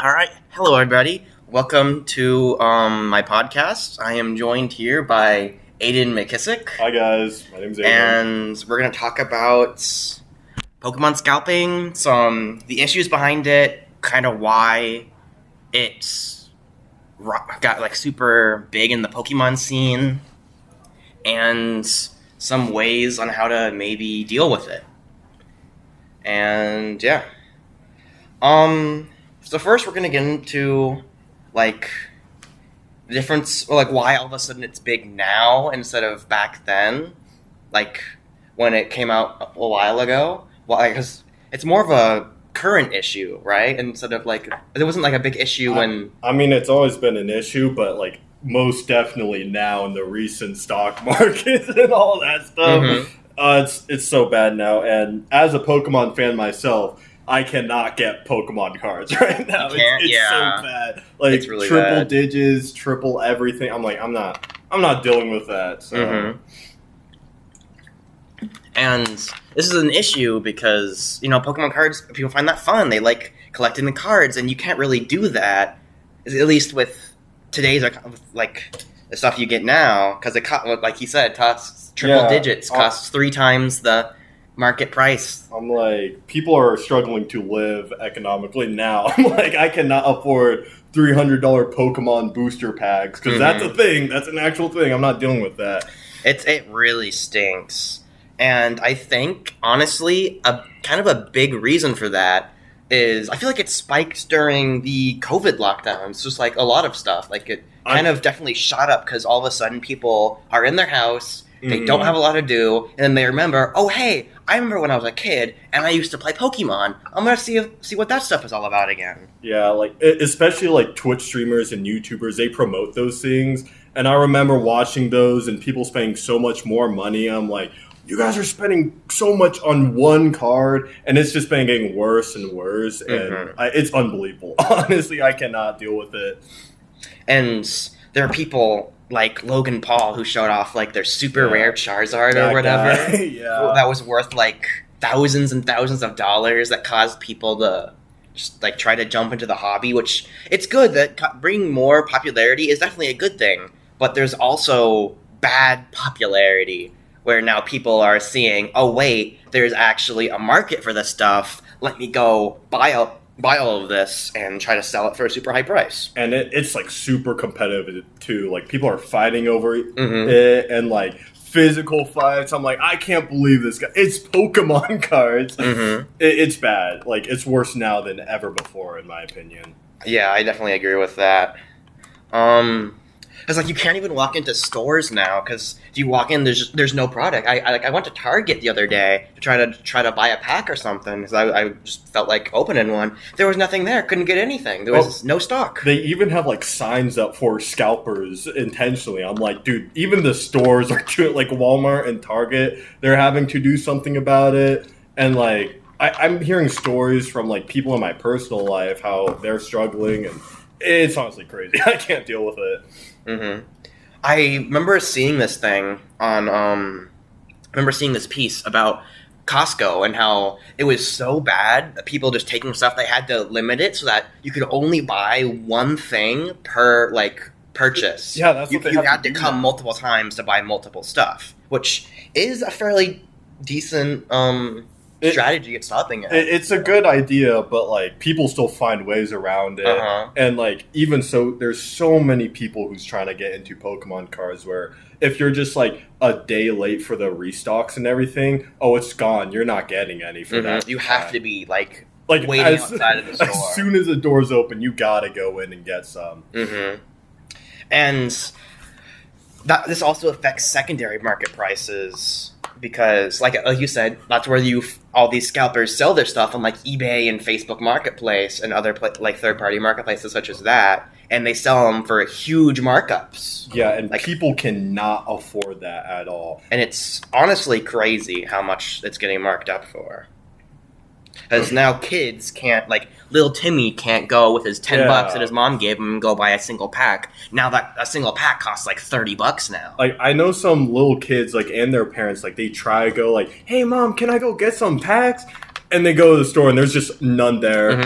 All right. Hello, everybody. Welcome to my podcast. I am joined here by Aiden McKissick. Hi, guys. My name's Aiden. And we're going to talk about Pokemon scalping, the issues behind it, kind of why it's got like super big in the Pokemon scene, and some ways on how to maybe deal with it. And yeah. So first we're gonna get into like the difference, or like why all of a sudden it's big now instead of back then, like when it came out a while ago. Why? Because it's more of a current issue, right? Instead of like there wasn't like a big issue when. I mean, it's always been an issue, but like most definitely now in the recent stock market and all that stuff, it's so bad now. And as a Pokemon fan myself, I cannot get Pokemon cards right now. It's so bad. Like it's really triple bad. digits, triple everything. I'm like, I'm not dealing with that. So. And this is an issue because, Pokemon cards, people find that fun. They like collecting the cards, and you can't really do that, at least with today's, like, the stuff you get now, because it, like he said, costs triple digits, costs 3 times the market price. I'm like, people are struggling to live economically now. I'm like, I cannot afford $300 Pokemon booster packs, because that's a thing. That's an actual thing. I'm not dealing with that. It really stinks. And I think, honestly, a kind of a big reason for that is I feel like it spiked during the COVID lockdowns. Just like a lot of stuff. Like it kind of definitely shot up because all of a sudden people are in their house, they don't have a lot to do, and then they remember, oh, hey, I remember when I was a kid and I used to play Pokemon. I'm going to see what that stuff is all about again. Yeah, like especially like Twitch streamers and YouTubers, they promote those things. And I remember watching those and people spending so much more money. I'm like, you guys are spending so much on one card, and it's just been getting worse and worse, and it's unbelievable. Honestly, I cannot deal with it. And there are people like Logan Paul who showed off like their super rare Charizard or whatever. That was worth like thousands and thousands of dollars that caused people to just like try to jump into the hobby, which it's good that bringing more popularity is definitely a good thing, but there's also bad popularity where now people are seeing, oh wait, there's actually a market for this stuff. Let me go buy all of this and try to sell it for a super high price. And it's like super competitive too. Like people are fighting over it and like physical fights. I'm like, I can't believe this guy. It's Pokemon cards. It's bad. Like it's worse now than ever before, in my opinion. Yeah, I definitely agree with that. It's like you can't even walk into stores now because if you walk in, there's no product. I went to Target the other day to try to buy a pack or something because I just felt like opening one. There was nothing there. Couldn't get anything. There was no stock. They even have like signs up for scalpers intentionally. I'm like, dude, even the stores are doing, like Walmart and Target, they're having to do something about it. And like I'm hearing stories from like people in my personal life how they're struggling, and it's honestly crazy. I can't deal with it. I remember seeing this thing on. I remember seeing this piece about Costco and how it was so bad that people just taking stuff, they had to limit it so that you could only buy one thing per like purchase. Yeah, that's what you had to come multiple times to buy multiple stuff, which is a fairly decent strategy at stopping it. It's a good idea, but like people still find ways around it. And like even so, there's so many people who's trying to get into Pokemon cards where if you're just like a day late for the restocks and everything, it's gone. You're not getting any for that. You have to be like waiting outside of the store. As soon as the doors open, you gotta go in and get some. And this also affects secondary market prices. Because, like you said, that's where all these scalpers sell their stuff on, like, eBay and Facebook Marketplace and other, third-party marketplaces such as that. And they sell them for huge markups. Yeah, and people cannot afford that at all. And it's honestly crazy how much it's getting marked up for. Because now kids can't, like, little Timmy can't go with his $10 that his mom gave him and go buy a single pack. Now that a single pack costs, like, $30 now. Like, I know some little kids, like, and their parents, like, they try to go, like, hey, Mom, can I go get some packs? And they go to the store and there's just none there.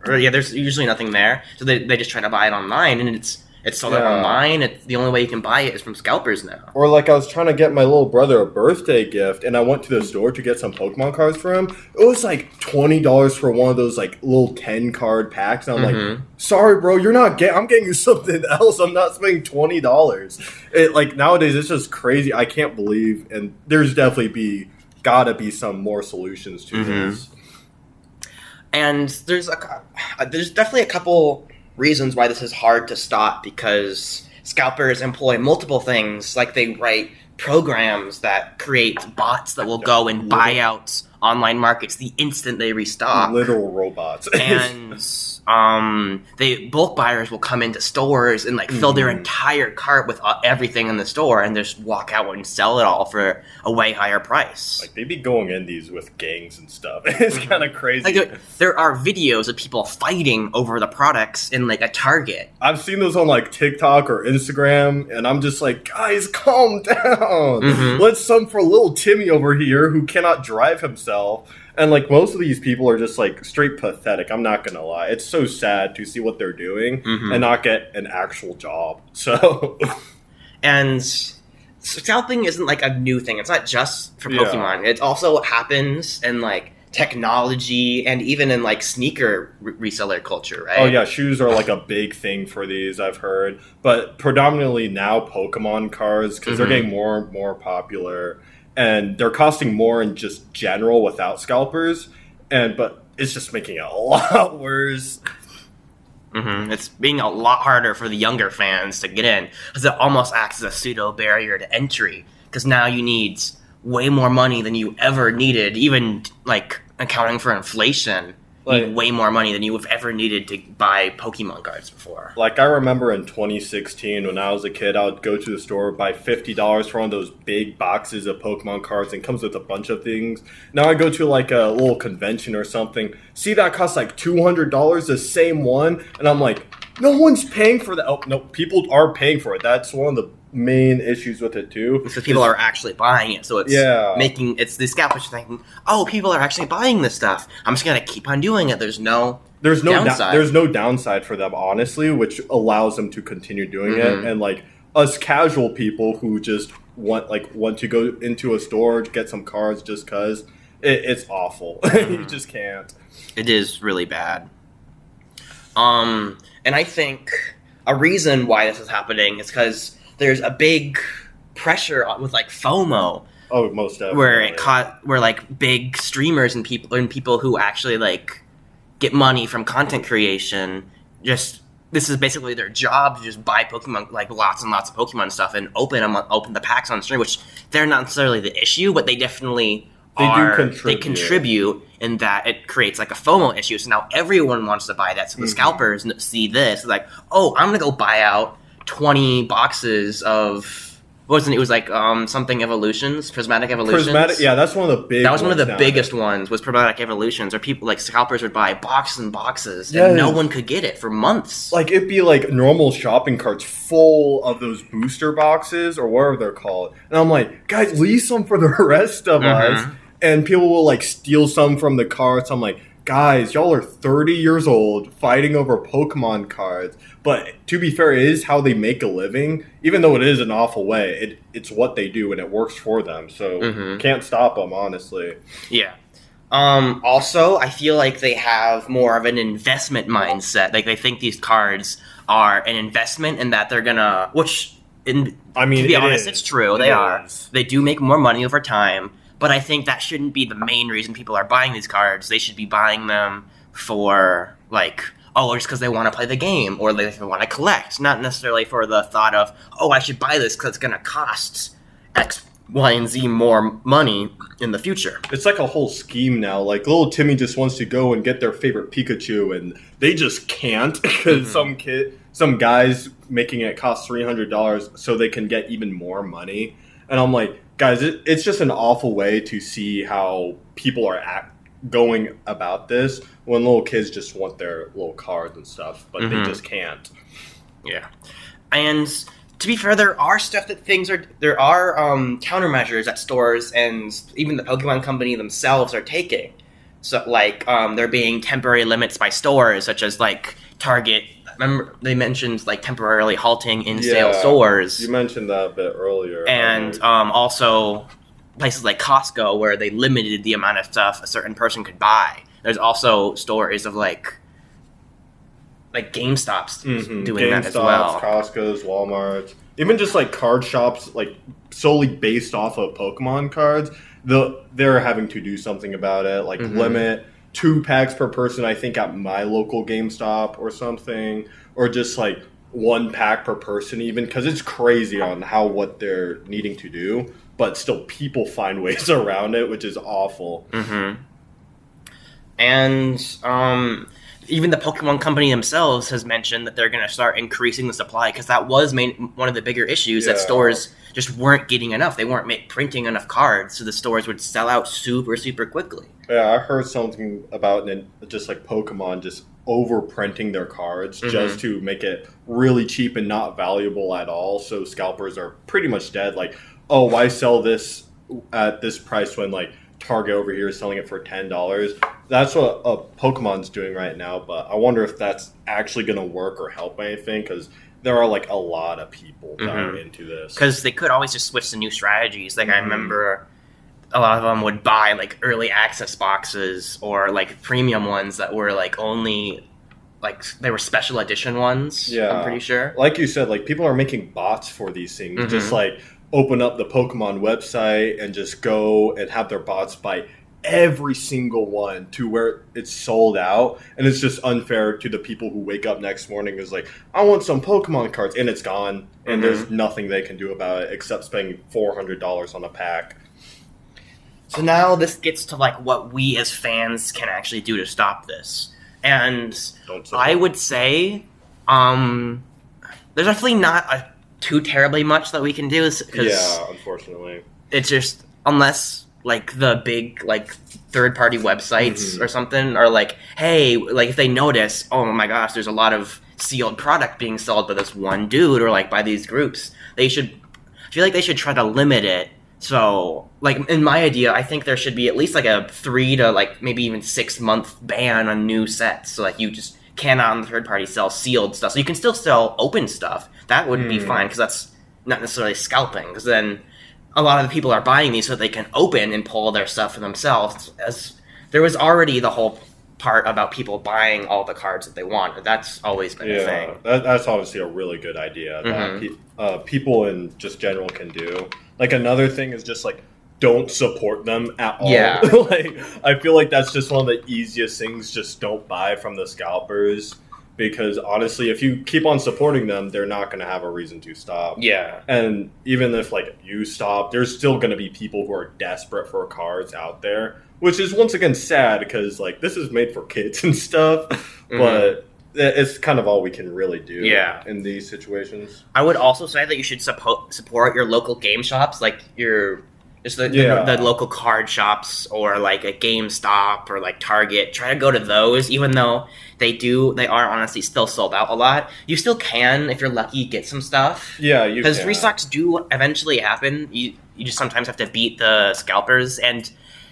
There's usually nothing there, so they just try to buy it online, and it's sold out online. The only way you can buy it is from scalpers now. Or like I was trying to get my little brother a birthday gift, and I went to the store to get some Pokemon cards for him. It was like $20 for one of those like little 10 card packs. And I'm like, sorry, bro, you're not getting. I'm getting you something else. I'm not spending $20. It like nowadays it's just crazy. I can't believe, and there's definitely gotta be some more solutions to this. And there's definitely a couple reasons why this is hard to stop, because scalpers employ multiple things. Like they write programs that create bots that will go and buy out online markets the instant they restock. Literal robots. And bulk buyers will come into stores and like fill their entire cart with everything in the store and just walk out and sell it all for a way higher price. Like they be going in these with gangs and stuff. It's kind of crazy. Like there are videos of people fighting over the products in like a Target. I've seen those on like TikTok or Instagram, and I'm just like, guys, calm down. Let's some for little Timmy over here who cannot drive himself. And, like, most of these people are just, like, straight pathetic. I'm not going to lie. It's so sad to see what they're doing and not get an actual job. So. And scalping isn't, like, a new thing. It's not just for Pokemon. It also happens in, like, technology and even in, like, sneaker reseller culture, right? Oh, yeah. Shoes are, like, a big thing for these, I've heard. But predominantly now Pokemon cards, because they're getting more and more popular. And they're costing more in just general without scalpers, but it's just making it a lot worse. It's being a lot harder for the younger fans to get in, because it almost acts as a pseudo barrier to entry. Because now you need way more money than you ever needed, even like accounting for inflation. You need way more money than you have ever needed to buy Pokemon cards before. Like, I remember in 2016, when I was a kid, I would go to the store, buy $50 for one of those big boxes of Pokemon cards, and it comes with a bunch of things. Now I go to, like, a little convention or something, see that costs, like, $200, the same one, and I'm like, no one's paying for that. Oh, no, people are paying for it. That's one of the main issues with it too. Because people are actually buying it, so it's it's the scalpers thinking, oh, people are actually buying this stuff. I'm just gonna keep on doing it. There's no downside. There's no downside for them, honestly, which allows them to continue doing it. And like us casual people who just want to go into a store to get some cards just cause it's awful. You just can't. It is really bad. And I think a reason why this is happening is because there's a big pressure with like FOMO. Oh, most definitely. Where like big streamers and people who actually like get money from content creation, this is basically their job to just buy Pokemon, like lots and lots of Pokemon stuff, and open the packs on stream, which they're not necessarily the issue, but they definitely they contribute in that it creates like a FOMO issue. So now everyone wants to buy that. So the scalpers see this, like, oh, I'm gonna go buy out 20 boxes of it was like something evolutions, prismatic evolutions. That's one of the big. That was one of the biggest ones. Was prismatic evolutions, or people like scalpers would buy boxes and boxes, and no one could get it for months. Like it'd be like normal shopping carts full of those booster boxes or whatever they're called, and I'm like, guys, leave some for the rest of us. And people will like steal some from the carts. I'm like, guys, y'all are 30 years old fighting over Pokemon cards. But to be fair, it is how they make a living. Even though it is an awful way, it's what they do and it works for them. So can't stop them, honestly. Yeah. Also, I feel like they have more of an investment mindset. Like they think these cards are an investment and that they're gonna, to be honest, it's true. They are. They do make more money over time. But I think that shouldn't be the main reason people are buying these cards. They should be buying them for, like, just because they want to play the game, or they want to collect. Not necessarily for the thought of, I should buy this because it's going to cost X, Y, and Z more money in the future. It's like a whole scheme now. Like, little Timmy just wants to go and get their favorite Pikachu, and they just can't because some guy's making it cost $300 so they can get even more money. And I'm like, guys, it's just an awful way to see how people are going about this when little kids just want their little cards and stuff, but they just can't. Yeah. And to be fair, there are countermeasures that stores and even the Pokemon Company themselves are taking. So like there being temporary limits by stores, such as like Target. Remember they mentioned like temporarily halting in-sale stores. You mentioned that a bit earlier. And also places like Costco where they limited the amount of stuff a certain person could buy. There's also stories of like GameStop's doing that as well. Costco's, Walmart's, even just like card shops, like solely based off of Pokemon cards. They're having to do something about it, like limit 2 packs per person. I think at my local GameStop or something, or just like 1 pack per person, even, because it's crazy on what they're needing to do. But still, people find ways around it, which is awful. And even the Pokemon Company themselves has mentioned that they're going to start increasing the supply, because that was one of the bigger issues, that stores just weren't getting enough. They weren't printing enough cards, so the stores would sell out super, super quickly. Yeah, I heard something about just like Pokemon just over-printing their cards just to make it really cheap and not valuable at all, so scalpers are pretty much dead. Like, oh, why sell this at this price when like Target over here is selling it for $10? That's what Pokemon's doing right now, but I wonder if that's actually going to work or help anything, because there are like a lot of people that are into this. Because they could always just switch to new strategies. Like I remember a lot of them would buy like early access boxes or like premium ones that were like only like they were special edition ones. Yeah, I'm pretty sure. Like you said, like people are making bots for these things. Just like open up the Pokemon website and just go and have their bots buy every single one to where it's sold out, and it's just unfair to the people who wake up next morning is like, I want some Pokemon cards, and it's gone, and there's nothing they can do about it except spending $400 on a pack. So now this gets to like what we as fans can actually do to stop this, and I would say there's definitely not too terribly much that we can do, because unfortunately it's just, unless like the big like third-party websites or something are like, hey, like if they notice, oh my gosh, there's a lot of sealed product being sold by this one dude or like by these groups, I feel like they should try to limit it. So like in my idea, I think there should be at least like a 3 to like maybe even 6 month ban on new sets, so like you just cannot on the third party sell sealed stuff. So you can still sell open stuff. That would be fine, because that's not necessarily scalping, because then a lot of the people are buying these so that they can open and pull their stuff for themselves. As there was already the whole part about people buying all the cards that they want. That's always been a thing. That's obviously a really good idea that people in just general can do. Like another thing is just like, don't support them at all. Yeah. Like I feel like that's just one of the easiest things. Just don't buy from the scalpers, because honestly, if you keep on supporting them, they're not going to have a reason to stop. Yeah. And even if like you stop, there's still going to be people who are desperate for cards out there, which is once again sad, because like this is made for kids and stuff, but it's kind of all we can really do in these situations. I would also say that you should support your local game shops, like the local card shops, or like a GameStop or like Target. Try to go to those, even though they are honestly still sold out a lot. You still can, if you're lucky, get some stuff. Yeah, you can. Because restocks do eventually happen. You just sometimes have to beat the scalpers, and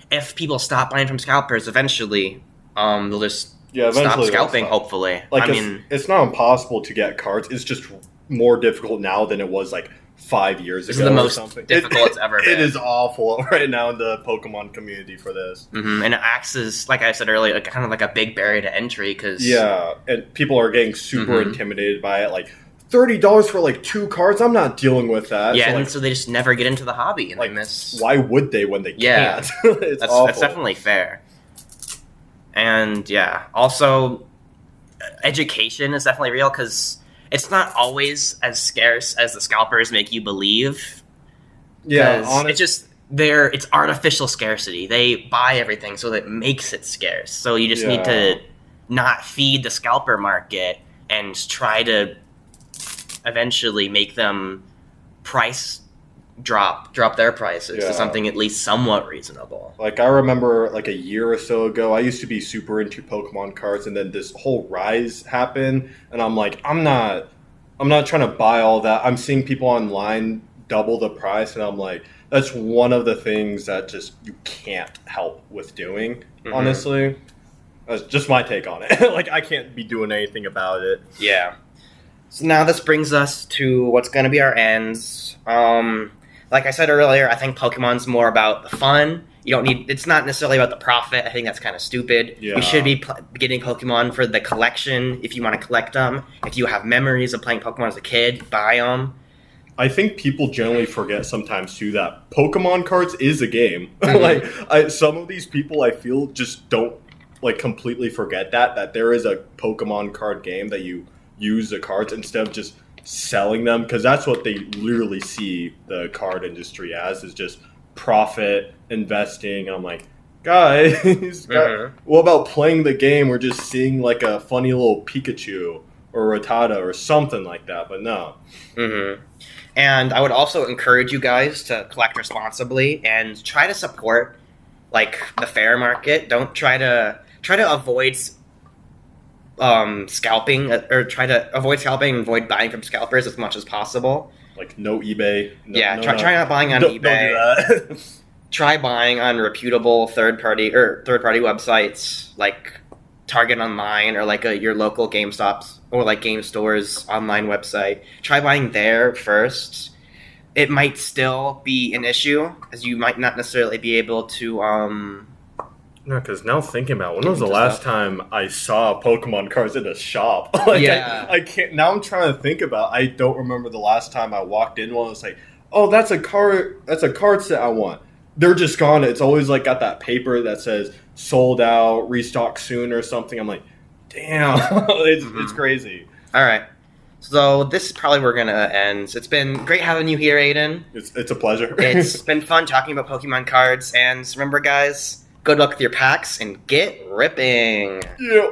if people stop buying from scalpers, eventually they'll just stop scalping, hopefully. Like, it's not impossible to get cards. It's just more difficult now than it was like 5 years ago. This is the most difficult it's ever been. It is awful right now in the Pokemon community for this. And it acts as, like I said earlier, kind of like a big barrier to entry, because and people are getting super intimidated by it. Like, $30 for like 2 cards? I'm not dealing with that. Yeah, so they just never get into the hobby, and like, why would they when they can't? That's definitely fair. And also education is definitely real, because it's not always as scarce as the scalpers make you believe. Yeah, it's just it's artificial scarcity. They buy everything, so that makes it scarce. So you just need to not feed the scalper market and try to eventually make them drop their prices to something at least somewhat reasonable. Like, I remember like a year or so ago, I used to be super into Pokemon cards, and then this whole rise happened, and I'm like, I'm not trying to buy all that. I'm seeing people online double the price, and I'm like, that's one of the things that just you can't help with doing. Honestly, that's just my take on it. Like, I can't be doing anything about it. Yeah. So now this brings us to what's going to be our ends. Like I said earlier, I think Pokemon's more about the fun. It's not necessarily about the profit. I think that's kind of stupid. Yeah. You should be getting Pokemon for the collection if you want to collect them. If you have memories of playing Pokemon as a kid, buy them. I think people generally forget sometimes too that Pokemon cards is a game. Like, some of these people I feel just don't like completely forget that there is a Pokemon card game that you use the cards instead of just selling them, because that's what they literally see the card industry as, is just profit investing. I'm like, guys, what about playing the game or just seeing like a funny little Pikachu or Rattata or something like that? But no. And I would also encourage you guys to collect responsibly and try to support like the fair market. Don't try to avoid scalping, or try to avoid scalping and avoid buying from scalpers as much as possible. Like no eBay. Try not buying on eBay. Don't do that. Try buying on reputable third party websites like Target Online or like your local GameStops or like Game Store's online website. Try buying there first. It might still be an issue, as you might not necessarily be able to. No, because now thinking about when was the last time I saw Pokemon cards in a shop? Like, I can't. Now I'm trying to think about. I don't remember the last time I walked in one and was like, "Oh, that's a card. That's a card set I want." They're just gone. It's always like got that paper that says sold out, restock soon, or something. I'm like, damn, it's crazy. All right. So this is probably where we're going to end. It's been great having you here, Aiden. It's a pleasure. It's been fun talking about Pokemon cards. And remember, guys, good luck with your packs and get ripping. Yeah.